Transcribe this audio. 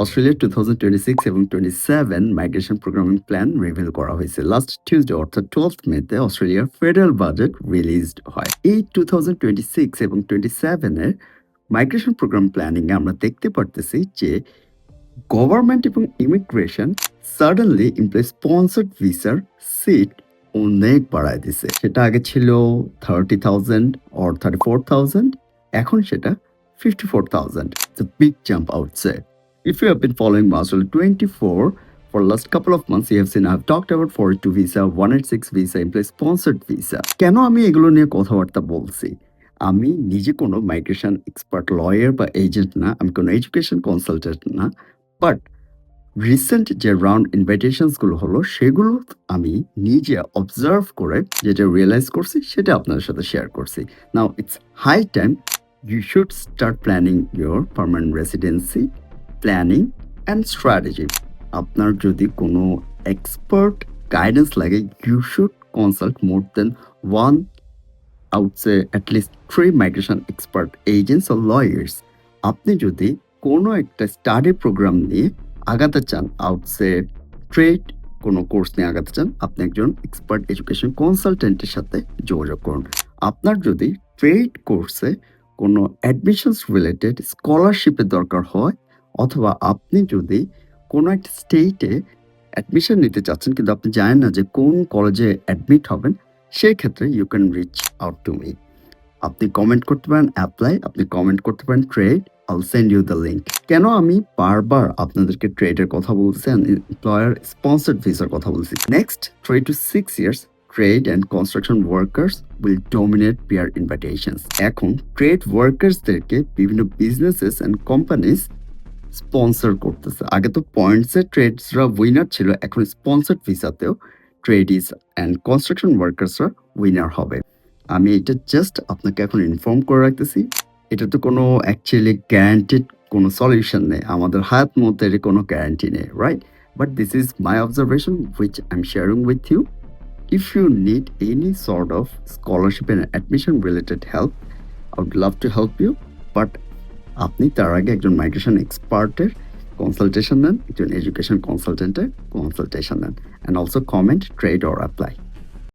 অস্ট্রেলিয়ার 2026 এবং 27 migration programming plan reveal করা হয়েছে। লাস্ট টিউসডে অর্থাৎ 12th মেতে অস্ট্রেলিয়ার ফেডারেল বাজেট রিলিজড হয়। এই 2026 এবং 27 এর মাইগ্রেশন প্রোগ্রাম প্ল্যানিং এ আমরা দেখতে পারতেছি যে গভর্নমেন্ট এবং ইমিগ্রেশন সাডেনলি এমপ্লয় স্পন্সর্ড ভিসার সিট অনেক বাড়ায় দিছে। সেটা আগে ছিল 30,000 or 34,000, এখন সেটা 54,000. It's a big jump, I would say. If you have been following Marshall 24 for the last couple of months, you have seen I've talked about 482 visa, 186 visa, employee sponsored visa. কেন আমি এগুলো নিয়ে কথাবার্তা বলছি? আমি নিজে কোনো মাইগ্রেশন এক্সপার্ট লয়ার বা এজেন্ট না, আমি কোনো এডুকেশন কনসালটেন্ট না, বাট রিসেন্ট যে রাউন্ড ইনভাইটেশনসগুলো হলো সেগুলো আমি নিজে অবজার্ভ করে যেটা রিয়েলাইজ করছি সেটা আপনাদের সাথে শেয়ার করছি। Now it's high time you should start planning your permanent residency planning and strategy. আপনার যদি কোনো এক্সপার্ট গাইডেন্স লাগে, you should consult more than one, I would say at least 3 migration expert agents or lawyers. আপনি যদি কোনো একটা study program নিয়ে আগাতে চান, I would say ট্রেড কোনো কোর্স নিয়ে আগাতে চান, আপনি একজন এক্সপার্ট এডুকেশন কনসালটেন্টের সাথে যোগাযোগ করুন। আপনার যদি ট্রেড কোর্সে কোনো অ্যাডমিশনস রিলেটেড স্কলারশিপের দরকার হয়, অথবা আপনি যদি কোনো একটা স্টেটে অ্যাডমিশন নিতে চাচ্ছেন কিন্তু আপনি জানেন না যে কোন কলেজে অ্যাডমিট হবেন, সেই ক্ষেত্রে you can reach out to me. আপনি কমেন্ট করতে পারেন অ্যাপ্লাই, আপনি কমেন্ট করতে পারেন trade, I will send you the link. কেন আমি বারবার আপনাদেরকে ট্রেডের কথা বলছি, এমপ্লয়ার স্পন্সর্ড ভিসার কথা বলছি? Next 3 to 6 years trade and construction workers will dominate peer invitations. এখন ট্রেড ওয়ার্কার্সদেরকে বিভিন্ন বিজনেসেস এন্ড কোম্পানিজ স্পন্সর করতেছে। আগে তো পয়েন্টসে ট্রেডসরা উইনার ছিল, এখন স্পন্সর্ড ভিসাতেও ট্রেডিস অ্যান্ড কনস্ট্রাকশন ওয়ার্কার্সরা উইনার হবে। আমি এটা জাস্ট আপনাকে এখন ইনফর্ম করে রাখতেছি। এটা তো কোনো অ্যাকচুয়ালি গ্যারান্টিড কোনো সলিউশন নেই, আমাদের হাত মধ্যে এর কোনো গ্যারান্টি নেই, right? But this is my observation which I am sharing with you. If you need any sort of scholarship and admission related help, I would love to help you. But আপনি তার আগে একজন migration এক্সপার্টের consultation নেন, একজন education কনসালটেন্টের consultation নেন, and also comment, trade or apply.